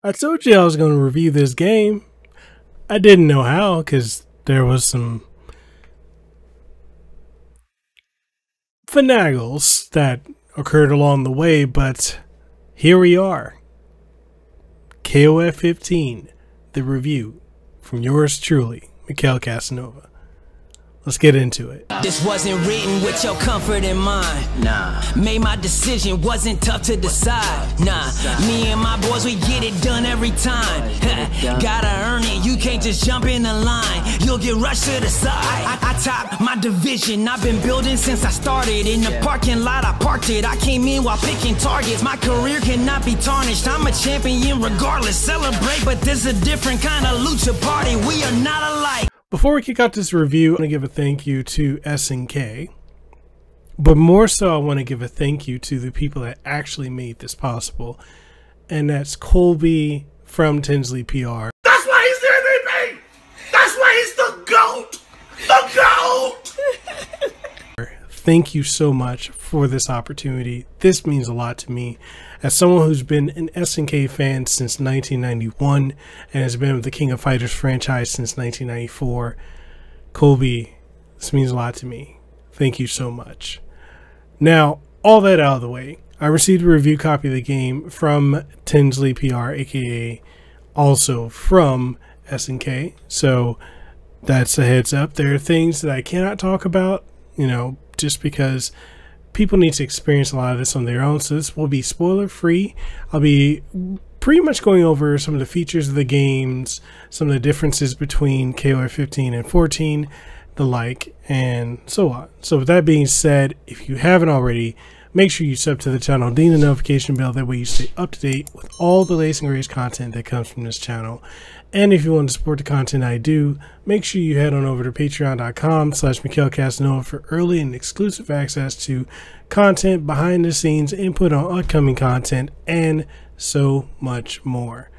I told you I was going to review this game. I didn't know how because there was some finagles that occurred along the way, but here we are. KOF 15, the review from yours truly, Mikhail Casanova. Let's get into it. This wasn't written with your comfort in mind. Nah. Made my decision, wasn't tough to decide. Nah. Me and my boys, we get it done every time. Gotta earn it, you can't just jump in the line. You'll get rushed to the side. I top my division, I've been building since I started. In the parking lot, I parked it. I came in while picking targets. My career cannot be tarnished. I'm a champion regardless. Celebrate, but this is a different kind of lucha party. We are not alike. Before we kick out this review, I want to give a thank you to SNK, but more so I want to give a thank you to the people that actually made this possible, and that's Colby from Tinsley PR. That's why he's the MVP! That's why he's the GOAT! The GOAT! Thank you so much for this opportunity. This means a lot to me. As someone who's been an SNK fan since 1991 and has been with the King of Fighters franchise since 1994, Colby, this means a lot to me. Thank you so much. Now, all that out of the way, I received a review copy of the game from Tinsley PR, aka also from SNK. So that's a heads up. There are things that I cannot talk about, you know, just because people need to experience a lot of this on their own, so this will be spoiler free. I'll be pretty much going over some of the features of the games, some of the differences between KOF 15 and 14, the like, and so on. So with that being said, if you haven't already, make sure you sub to the channel, ding the notification bell, that way you stay up to date with all the latest and greatest content that comes from this channel. And if you want to support the content I do, make sure you head on over to patreon.com/Mikhail Casanova for early and exclusive access to content, behind the scenes, input on upcoming content, and so much more.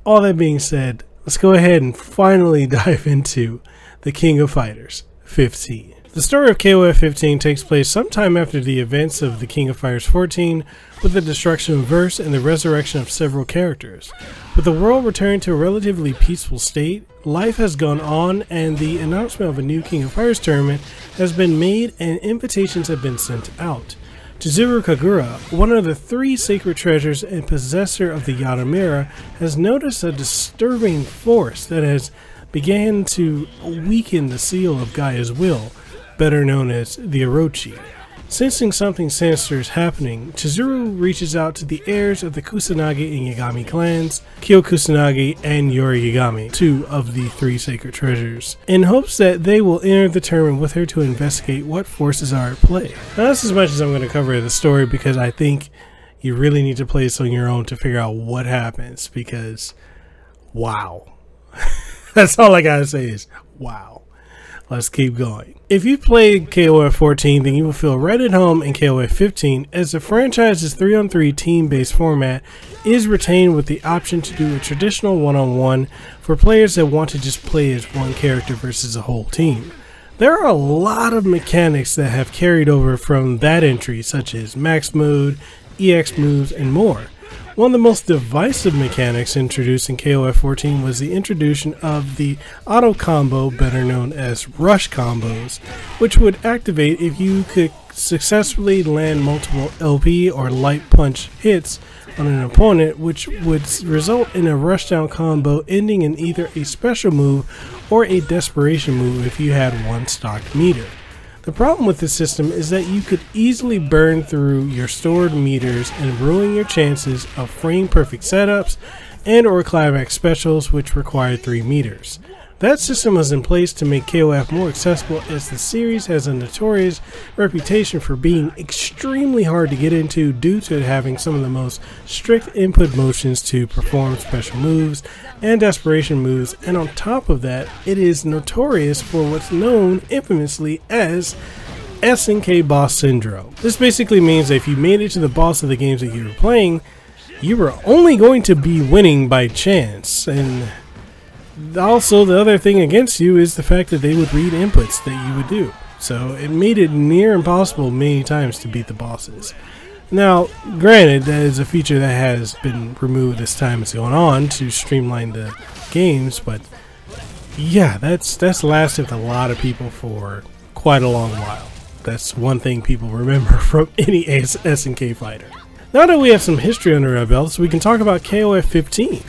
All that being said, let's go ahead and finally dive into the King of Fighters 15. The story of KOF 15 takes place sometime after the events of the King of Fighters 14, with the destruction of Verse and the resurrection of several characters. With the world returning to a relatively peaceful state, life has gone on, and the announcement of a new King of Fighters tournament has been made and invitations have been sent out. Chizuru Kagura, one of the 3 sacred treasures and possessor of the Yaramira, has noticed a disturbing force that has began to weaken the seal of Gaia's will, better known as the Orochi. Sensing something sinister is happening, Chizuru reaches out to the heirs of the Kusanagi and Yagami clans, Kyo Kusanagi and Yori Yagami, 2 of the 3 sacred treasures, in hopes that they will enter the tournament with her to investigate what forces are at play. Now, that's as much as I'm going to cover the story, because I think you really need to play this on your own to figure out what happens, because wow. That's all I gotta say is wow. Let's keep going. If you played KOF 14, then you will feel right at home in KOF 15, as the franchise's 3-on-3 team-based format is retained with the option to do a traditional one-on-one for players that want to just play as one character versus a whole team. There are a lot of mechanics that have carried over from that entry, such as max mode, EX moves, and more. One of the most divisive mechanics introduced in KOF 14 was the introduction of the auto combo, better known as rush combos, which would activate if you could successfully land multiple LP or light punch hits on an opponent, which would result in a rushdown combo ending in either a special move or a desperation move if you had one stocked meter. The problem with this system is that you could easily burn through your stored meters and ruin your chances of frame perfect setups and or climax specials, which require 3 meters. That system was in place to make KOF more accessible, as the series has a notorious reputation for being extremely hard to get into due to having some of the most strict input motions to perform special moves and desperation moves, and on top of that, it is notorious for what's known infamously as SNK boss syndrome. This basically means that if you made it to the boss of the games that you were playing, you were only going to be winning by chance, and also the other thing against you is the fact that they would read inputs that you would do. So it made it near impossible many times to beat the bosses. Now, granted, that is a feature that has been removed as time is going on to streamline the games, but yeah, that's lasted with a lot of people for quite a long while. That's one thing people remember from any SNK fighter. Now that we have some history under our belts, we can talk about KOF 15.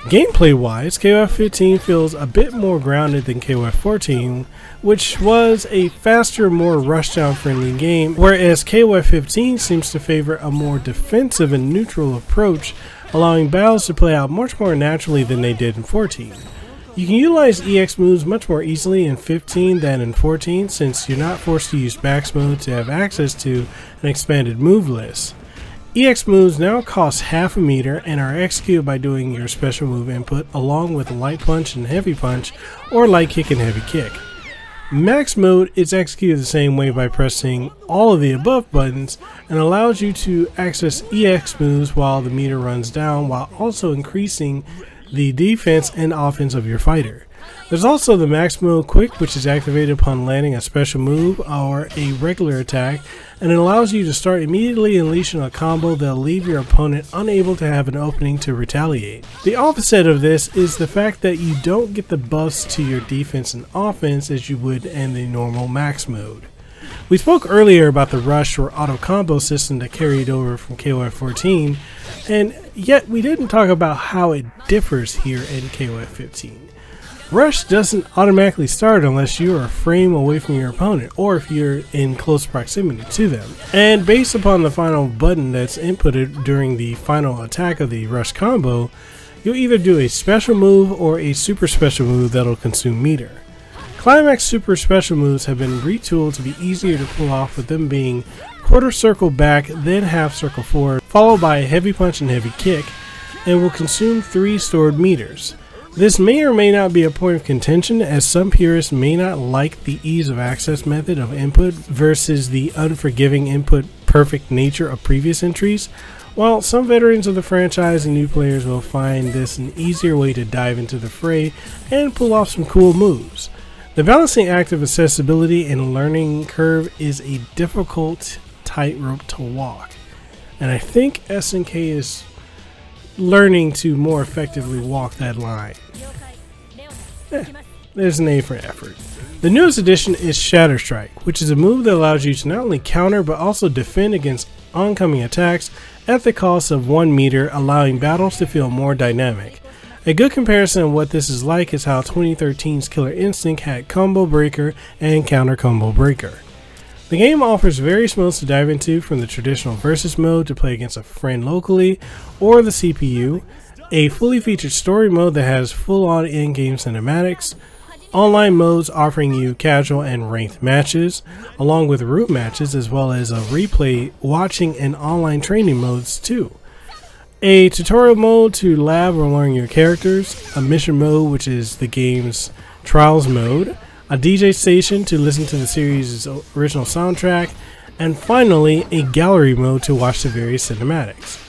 Gameplay-wise, KOF 15 feels a bit more grounded than KOF 14, which was a faster, more rushdown-friendly game, whereas KOF 15 seems to favor a more defensive and neutral approach, allowing battles to play out much more naturally than they did in 14. You can utilize EX moves much more easily in 15 than in 14, since you're not forced to use max mode to have access to an expanded move list. EX moves now cost half a meter and are executed by doing your special move input along with light punch and heavy punch, or light kick and heavy kick. Max mode is executed the same way by pressing all of the above buttons and allows you to access EX moves while the meter runs down, while also increasing the defense and offense of your fighter. There's also the max mode quick, which is activated upon landing a special move or a regular attack, and it allows you to start immediately unleashing a combo that'll leave your opponent unable to have an opening to retaliate. The opposite of this is the fact that you don't get the buffs to your defense and offense as you would in the normal max mode. We spoke earlier about the rush or auto combo system that carried over from KOF 14, and yet we didn't talk about how it differs here in KOF 15. Rush doesn't automatically start unless you are a frame away from your opponent or if you're in close proximity to them. And based upon the final button that's inputted during the final attack of the rush combo, you'll either do a special move or a super special move that'll consume meter. Climax super special moves have been retooled to be easier to pull off, with them being quarter circle back, then half circle forward, followed by a heavy punch and heavy kick, and will consume 3 stored meters. This may or may not be a point of contention, as some purists may not like the ease of access method of input versus the unforgiving input perfect nature of previous entries, while some veterans of the franchise and new players will find this an easier way to dive into the fray and pull off some cool moves. The balancing act of accessibility and learning curve is a difficult tightrope to walk, and I think SNK is learning to more effectively walk that line. There's an A for effort. The newest addition is Shatter Strike, which is a move that allows you to not only counter but also defend against oncoming attacks at the cost of 1 meter, allowing battles to feel more dynamic. A good comparison of what this is like is how 2013's Killer Instinct had Combo Breaker and Counter Combo Breaker. The game offers various modes to dive into, from the traditional versus mode to play against a friend locally or the CPU, a fully featured story mode that has full-on in-game cinematics, online modes offering you casual and ranked matches, along with root matches, as well as a replay, watching, and online training modes too. A tutorial mode to lab or learn your characters, a mission mode which is the game's trials mode, a DJ station to listen to the series' original soundtrack, and finally a gallery mode to watch the various cinematics.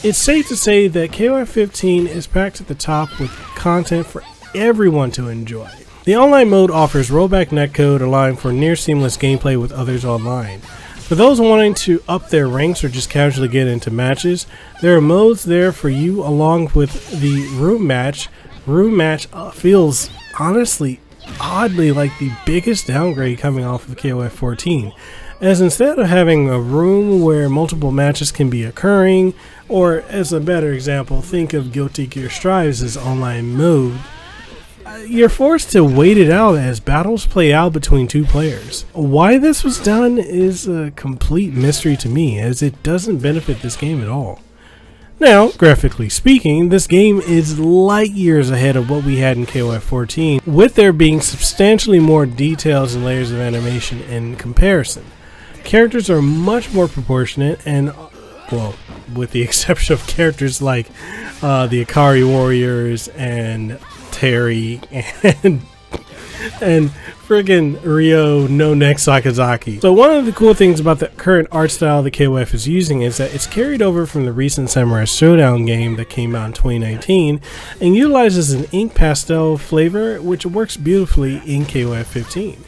It's safe to say that KOF 15 is packed at the top with content for everyone to enjoy. The online mode offers rollback netcode, allowing for near seamless gameplay with others online. For those wanting to up their ranks or just casually get into matches, there are modes there for you, along with the room match. Room match feels honestly oddly like the biggest downgrade coming off of KOF 14, as instead of having a room where multiple matches can be occurring, or as a better example, think of Guilty Gear Strive's online mode, you're forced to wait it out as battles play out between 2 players. Why this was done is a complete mystery to me, as it doesn't benefit this game at all. Now, graphically speaking, this game is light years ahead of what we had in KOF 14, with there being substantially more details and layers of animation in comparison. Characters are much more proportionate and, well, with the exception of characters like the Akari Warriors and Terry and friggin' Ryo no Neck Sakazaki. So one of the cool things about the current art style the KOF is using is that it's carried over from the recent Samurai Showdown game that came out in 2019 and utilizes an ink pastel flavor which works beautifully in KOF 15.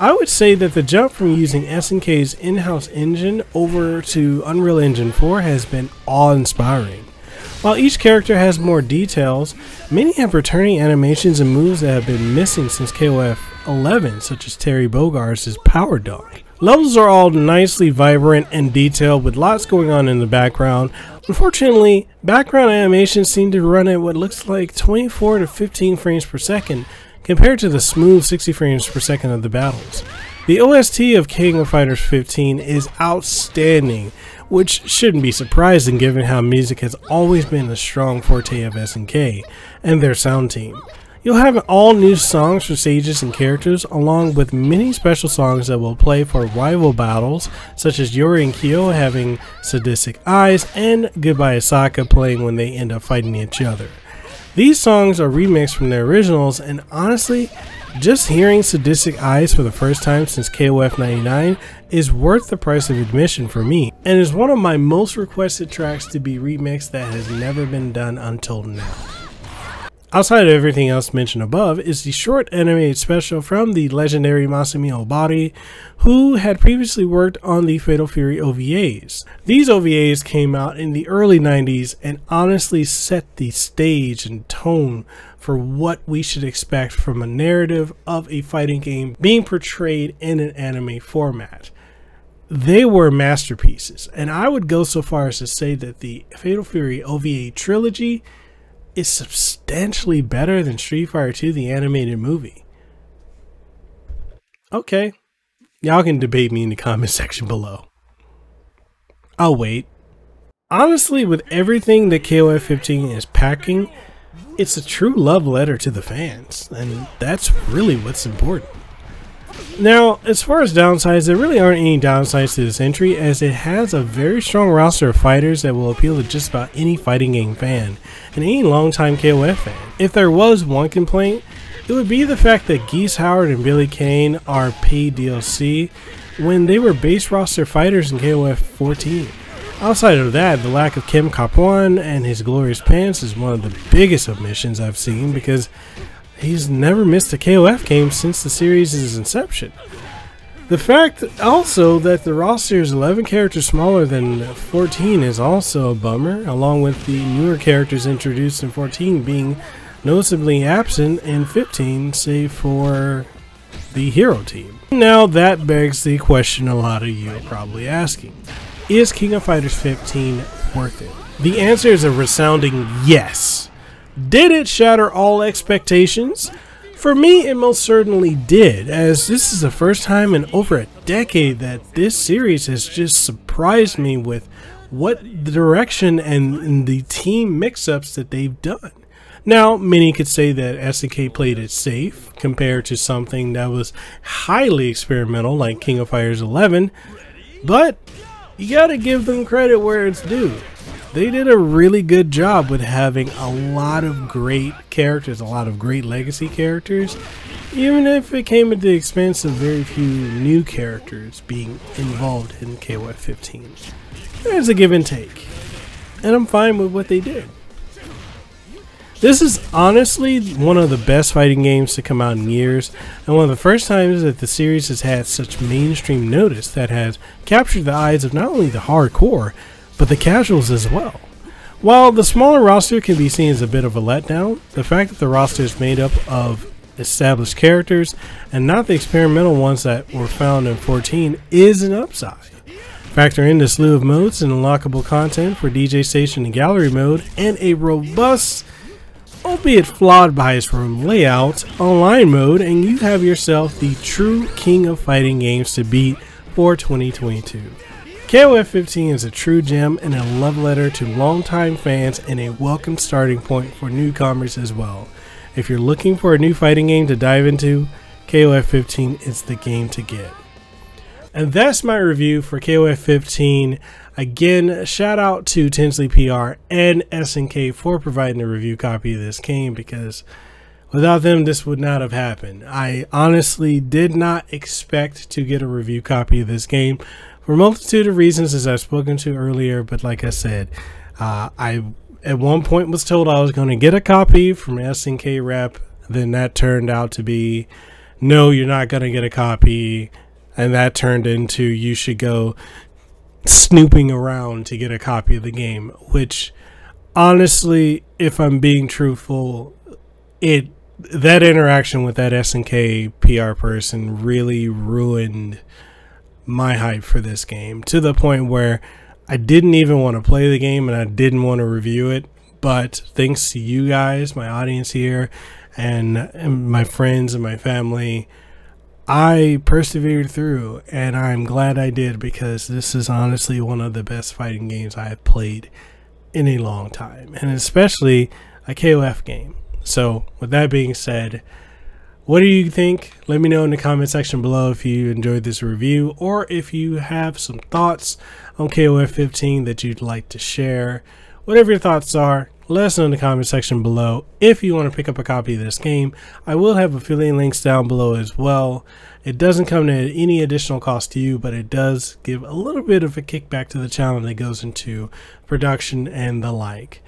I would say that the jump from using SNK's in-house engine over to Unreal Engine 4 has been awe-inspiring. While each character has more details, many have returning animations and moves that have been missing since KOF 11, such as Terry Bogard's Power Dunk. Levels are all nicely vibrant and detailed with lots going on in the background. Unfortunately, background animations seem to run at what looks like 24 to 15 frames per second compared to the smooth 60 frames per second of the battles. The OST of King of Fighters 15 is outstanding, which shouldn't be surprising given how music has always been a strong forte of SNK and their sound team. You'll have all new songs for stages and characters, along with many special songs that will play for rival battles, such as Yori and Kyo having Sadistic Eyes and Goodbye Asaka playing when they end up fighting each other. These songs are remixed from their originals, and honestly, just hearing Sadistic Eyes for the first time since KOF 99 is worth the price of admission for me, and is one of my most requested tracks to be remixed that has never been done until now. Outside of everything else mentioned above is the short animated special from the legendary Maximal, who had previously worked on the Fatal Fury OVAs. These OVAs came out in the early 90s and honestly set the stage and tone for what we should expect from a narrative of a fighting game being portrayed in an anime format. They were masterpieces, and I would go so far as to say that the Fatal Fury OVA trilogy is substantially better than Street Fighter 2 the animated movie. Okay, y'all can debate me in the comment section below. I'll wait. Honestly, with everything that KOF 15 is packing, it's a true love letter to the fans, and that's really what's important. Now, as far as downsides, there really aren't any downsides to this entry, as it has a very strong roster of fighters that will appeal to just about any fighting game fan and any longtime KOF fan. If there was one complaint, it would be the fact that Geese Howard and Billy Kane are paid DLC when they were base roster fighters in KOF 14. Outside of that, the lack of Kim Kapuan and his glorious pants is one of the biggest omissions I've seen, because he's never missed a KOF game since the series' inception. The fact also that the roster is 11 characters smaller than 14 is also a bummer, along with the newer characters introduced in 14 being noticeably absent in 15, save for the hero team. Now that begs the question a lot of you are probably asking: is King of Fighters 15 worth it? The answer is a resounding yes. Did it shatter all expectations? For me, it most certainly did, as this is the first time in over a decade that this series has just surprised me with what the direction and the team mix-ups that they've done. Now, many could say that SNK played it safe compared to something that was highly experimental like King of Fighters 11, but you gotta give them credit where it's due. They did a really good job with having a lot of great characters, a lot of great legacy characters, even if it came at the expense of very few new characters being involved in KOF 15. There's a give and take, and I'm fine with what they did. This is honestly one of the best fighting games to come out in years, and one of the first times that the series has had such mainstream notice that has captured the eyes of not only the hardcore, but the casuals as well. While the smaller roster can be seen as a bit of a letdown, the fact that the roster is made up of established characters and not the experimental ones that were found in 14 is an upside. Factor in the slew of modes and unlockable content for DJ Station and Gallery mode, and a robust, albeit flawed by its room layout, online mode, and you have yourself the true king of fighting games to beat for 2022. KOF 15 is a true gem and a love letter to longtime fans, and a welcome starting point for newcomers as well. If you're looking for a new fighting game to dive into, KOF 15 is the game to get. And that's my review for KOF 15. Again, shout out to Tinsley PR and SNK for providing a review copy of this game, because without them this would not have happened. I honestly did not expect to get a review copy of this game for a multitude of reasons, as I've spoken to earlier, but like I said, I at one point was told I was going to get a copy from SNK Rep, then that turned out to be no, you're not going to get a copy. And that turned into you should go snooping around to get a copy of the game, which honestly, if I'm being truthful, that interaction with that SNK PR person really ruined my hype for this game, to the point where I didn't even want to play the game and I didn't want to review it. But thanks to you guys, my audience here, and my friends and my family, I persevered through, and I'm glad I did, because this is honestly one of the best fighting games I have played in a long time, and especially a KOF game. So with that being said, what do you think? Let me know in the comment section below if you enjoyed this review, or if you have some thoughts on KOF 15 that you'd like to share. Whatever your thoughts are, let us know in the comment section below. If you want to pick up a copy of this game, I will have affiliate links down below as well. It doesn't come at any additional cost to you, but it does give a little bit of a kickback to the channel that goes into production and the like.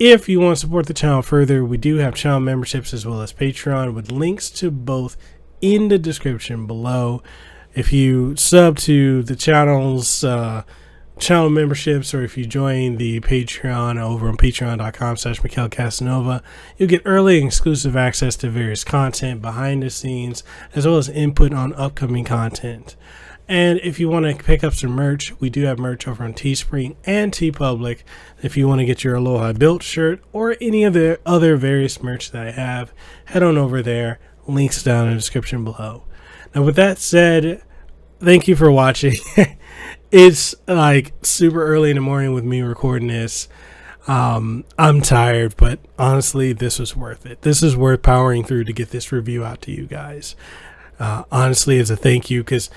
If you want to support the channel further, we do have channel memberships as well as Patreon, with links to both in the description below. If you sub to the channel's channel memberships, or if you join the Patreon over on patreon.com/MikhailCasanova, you'll get early and exclusive access to various content behind the scenes, as well as input on upcoming content. And if you want to pick up some merch, we do have merch over on Teespring and TeePublic. If you want to get your Aloha Built shirt or any of the other various merch that I have, head on over there. Links down in the description below. Now with that said, thank you for watching. It's like super early in the morning with me recording this. I'm tired, but honestly, this was worth it. This is worth powering through to get this review out to you guys. Honestly, as a thank you, because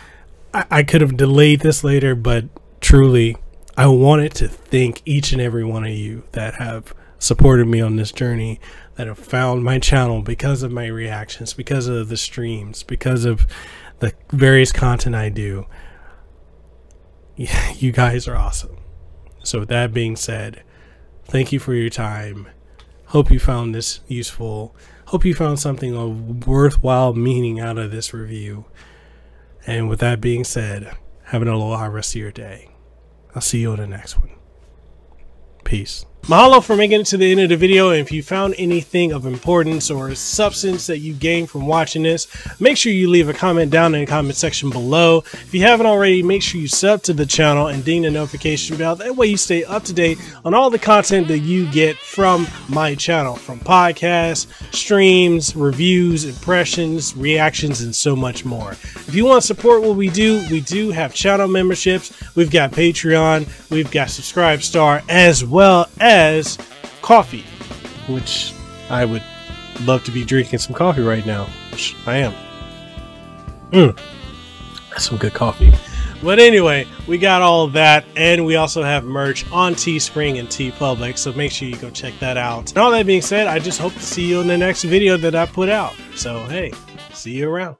I could have delayed this later, but truly, I wanted to thank each and every one of you that have supported me on this journey, that have found my channel because of my reactions, because of the streams, because of the various content I do. Yeah, you guys are awesome. So with that being said, thank you for your time. Hope you found this useful. Hope you found something of worthwhile meaning out of this review. And with that being said, have an aloha rest of your day. I'll see you in the next one. Peace. Mahalo for making it to the end of the video, and if you found anything of importance or substance that you gained from watching this, make sure you leave a comment down in the comment section below. If you haven't already, make sure you sub to the channel and ding the notification bell. That way you stay up to date on all the content that you get from my channel, from podcasts, streams, reviews, impressions, reactions, and so much more. If you want to support what we do have channel memberships, we've got Patreon, we've got Subscribestar, as well as coffee, which I would love to be drinking some coffee right now, which I am. That's some good coffee. But anyway, we got all of that, and we also have merch on Teespring and TeePublic, so make sure you go check that out. And all that being said, I just hope to see you in the next video that I put out. So hey, see you around.